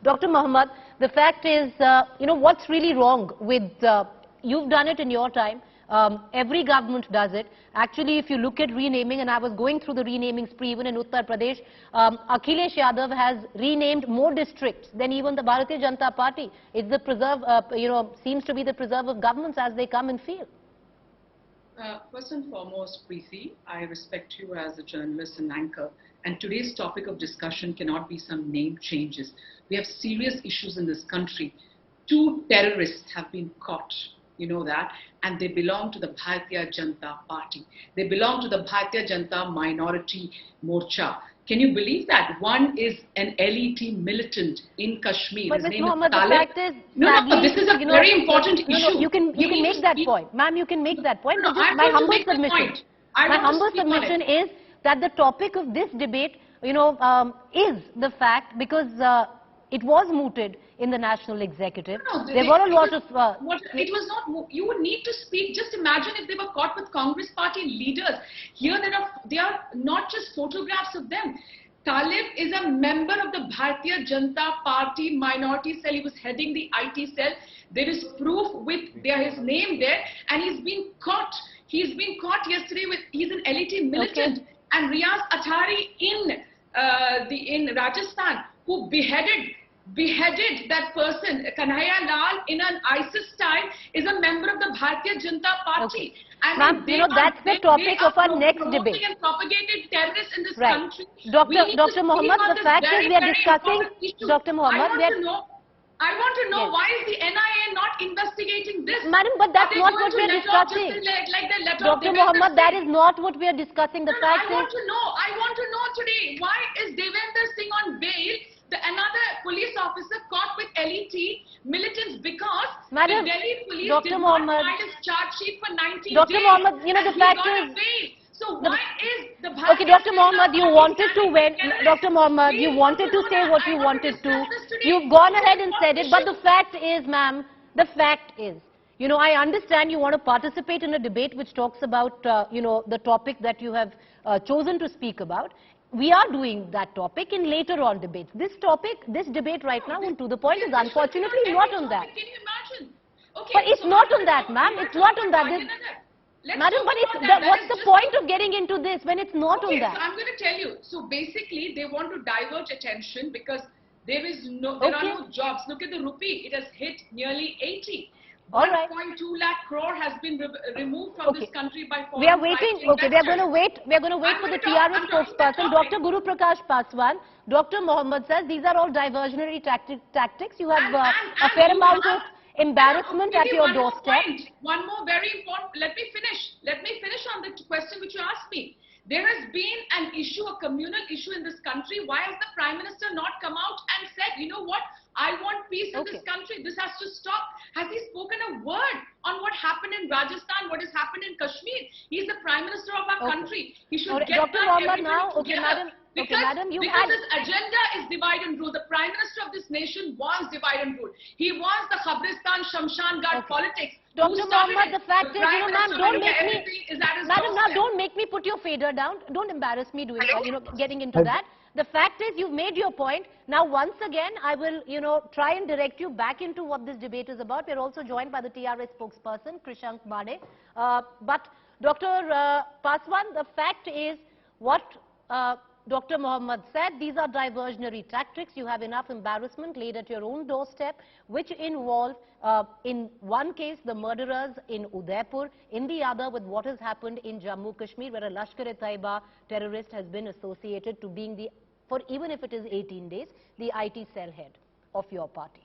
Dr. Mohammed, the fact is, what's really wrong with, you've done it in your time, every government does it. Actually, if you look at renaming, and I was going through the renaming spree even in Uttar Pradesh, Akhilesh Yadav has renamed more districts than even the Bharatiya Janata Party. It's the preserve, seems to be the preserve of governments as they come and feel. First and foremost, Preeti, I respect you as a journalist and anchor, and today's topic of discussion cannot be some name changes. We have serious issues in this country. 2 terrorists have been caught, you know that, and they belong to the Bharatiya Janata Party. They belong to the Bharatiya Janata Minority Morcha. Can you believe that? One is an LET militant in Kashmir. But His name Mohammed, is the fact is, no, this is a very important issue. You can make that point. Ma'am, you can make that point. No, just my humble submission. My humble submission is that the topic of this debate, is the fact, because it was mooted in the national executive. No, there were a lot of... it was not... You would need to speak. Just imagine if they were caught with Congress party leaders. Here they are not just photographs of them. Talib is a member of the Bharatiya Janata Party minority cell. He was heading the IT cell. There is proof with his name there, and he's been caught. He's been caught yesterday with... He's an LET militant. Okay. And Riaz Athari in Rajasthan, who beheaded that person, Kanhaiya Lal, in an ISIS time, is a member of the Bharatiya Janata Party. Okay. Ma'am, that's the topic of our next debate. And propagated terrorists in this country. Dr. Mohammed, the fact is we are discussing, Dr. Mohammed, I want to know why is the NIA not investigating this? Madam, but that's not what we are discussing. Dr. Mohammed, that is not what we are discussing. The fact is... I want to know today, why is Devender Singh on bail, another police officer caught with LET militants, because Madam, the Delhi police Dr. Mohammed, file his charge sheet for 90 Dr. days. Mohammed, the fact is... So why is the Okay, Dr. Mohammed, you wanted to win. Dr. Mohammed, you wanted to say what you wanted to. You've gone ahead and said it. But the fact is, ma'am, the fact is, I understand you want to participate in a debate which talks about, the topic that you have chosen to speak about. We are doing that topic in later on debates. This debate right now, and to the point, is unfortunately not on that. Can you imagine? Okay, but it's not on that, ma'am. It's not on that. Madam, but what's the point of getting into this when it's not on that? So I'm going to tell you. So basically, they want to divert attention because there are no jobs. Look at the rupee. It has hit nearly 80. All right. 1.2 lakh crore has been removed from this country by foreign. We are waiting. Okay, we are going to wait. We are going to wait for the TRS spokesperson, Dr. Guru Prakash Paswan. Dr. Mohammed says these are all diversionary tactics. You have a fair amount of embarrassment at your doorstep. One more very important. Let me finish on the question which you asked me. There has been an issue, a communal issue in this country. Why has the Prime Minister not come out and said, you know what, I want peace in this country. This has to stop. Has he spoken a word on what happened in Rajasthan, what has happened in Kashmir? He's the Prime Minister of our country. He should get Dr. Mohammed now. Okay, madam. Because his agenda is divide and rule. The Prime Minister of this nation wants divide and rule. He wants the Khabristan, Shamshan Ghat politics. Dr. Mohammed, the fact is, ma'am, don't make me put your fader down. Don't embarrass me doing, getting into that. The fact is, you've made your point. Now, once again, I will, try and direct you back into what this debate is about. We're also joined by the TRS spokesperson, Krishank Bade. But Dr. Paswan, the fact is, what Dr. Mohammed said, these are diversionary tactics. You have enough embarrassment laid at your own doorstep, which involve, in one case, the murderers in Udaipur, in the other with what has happened in Jammu Kashmir, where a Lashkar-e-Taiba terrorist has been associated to being the, for even if it is 18 days, the IT cell head of your party.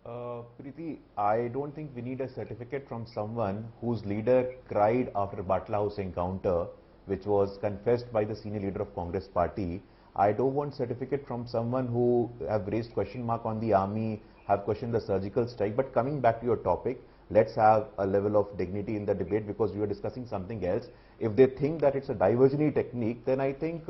Preeti, I don't think we need a certificate from someone whose leader cried after Batla House encounter, which was confessed by the senior leader of Congress party. I don't want certificate from someone who have raised question mark on the army, have questioned the surgical strike. But coming back to your topic, let's have a level of dignity in the debate, because we are discussing something else. If they think that it's a diversionary technique, then I think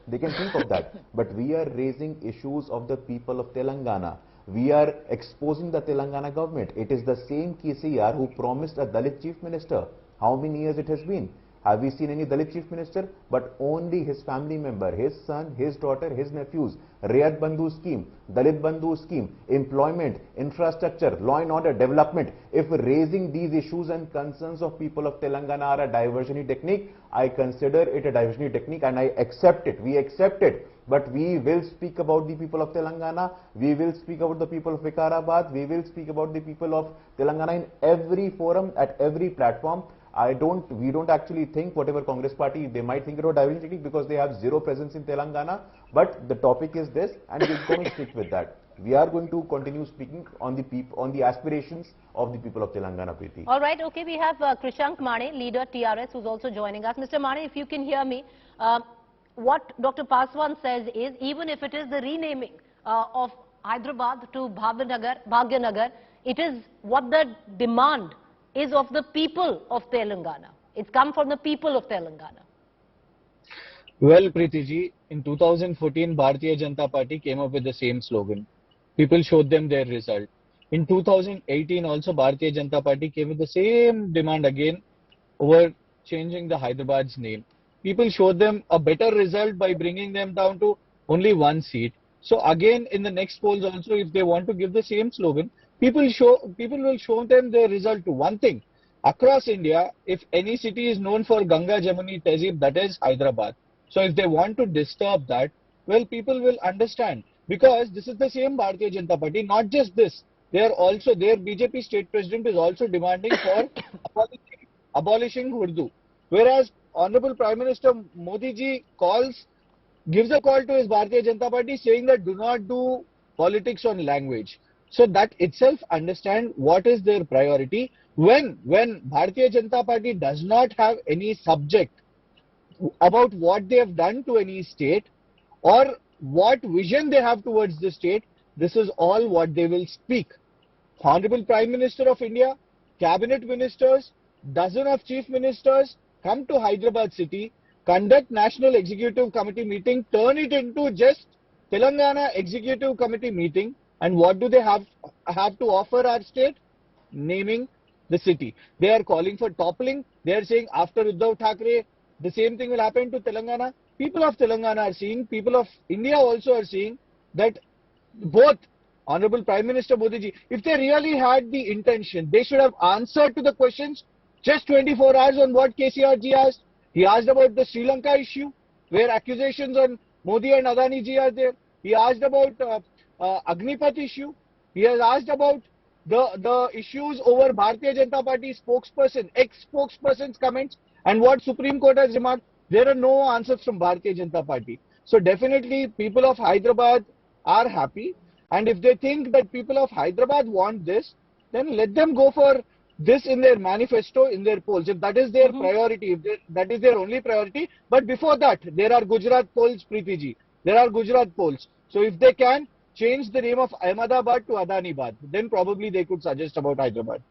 they can think of that. But we are raising issues of the people of Telangana. We are exposing the Telangana government. It is the same KCR who promised a Dalit chief minister. How many years it has been? Have we seen any Dalit Chief Minister? But only his family member, his son, his daughter, his nephews. Riyat Bandhu scheme, Dalit Bandhu scheme, employment, infrastructure, law and order, development. If raising these issues and concerns of people of Telangana are a diversionary technique, I consider it a diversionary technique and I accept it. We accept it. But we will speak about the people of Telangana, we will speak about the people of Vikarabad, we will speak about the people of Telangana in every forum, at every platform. We don't actually think whatever Congress party, they might think about diversion technique because they have zero presence in Telangana. But the topic is this and we're going to stick with that. We are going to continue speaking on the aspirations of the people of Telangana, Preeti. All right, okay, we have Krishank Mane, leader TRS, who's also joining us. Mr. Mane, if you can hear me, what Dr. Paswan says is, even if it is the renaming of Hyderabad to Bhagyanagar, it is what the demand is of the people of Telangana. It's come from the people of Telangana. Well, Preeti ji, in 2014, Bharatiya Janata Party came up with the same slogan. People showed them their result. In 2018 also, Bharatiya Janata Party came with the same demand again over changing the Hyderabad's name. People showed them a better result by bringing them down to only one seat. So again, in the next polls also, if they want to give the same slogan, people will show them their result to one thing. Across India, if any city is known for Ganga, Jamuni, Tehzeeb, that is Hyderabad. So if they want to disturb that, well, people will understand. Because this is the same Bharatiya Janata Party, not just this. Their BJP state president is also demanding for abolishing Urdu. Whereas Honorable Prime Minister Modi ji gives a call to his Bharatiya Janata Party saying that do not do politics on language. So that itself understand what is their priority. When Bharatiya Janata Party does not have any subject about what they have done to any state or what vision they have towards the state, this is all what they will speak. Honorable Prime Minister of India, cabinet ministers, dozen of chief ministers come to Hyderabad city, conduct National Executive Committee meeting, turn it into just Telangana Executive Committee meeting, and what do they have to offer our state? Naming the city. They are calling for toppling. They are saying after Uddhav Thackeray, the same thing will happen to Telangana. People of Telangana are seeing, people of India also are seeing that both Honorable Prime Minister Modi ji, if they really had the intention, they should have answered to the questions just 24 hours on what KCR ji asked. He asked about the Sri Lanka issue, where accusations on Modi and Adani ji are there. He asked about Agnipath issue. He has asked about the issues over Bharatiya Janata Party spokesperson, ex-spokesperson's comments, and what Supreme Court has remarked. There are no answers from Bharatiya Janata Party. So definitely people of Hyderabad are happy. And if they think that people of Hyderabad want this, then let them go for this in their manifesto, in their polls. If that is their priority, that is their only priority. But before that, there are Gujarat polls, Preeti ji. There are Gujarat polls. So if they can change the name of Ahmedabad to Adanibad, then probably they could suggest about Hyderabad.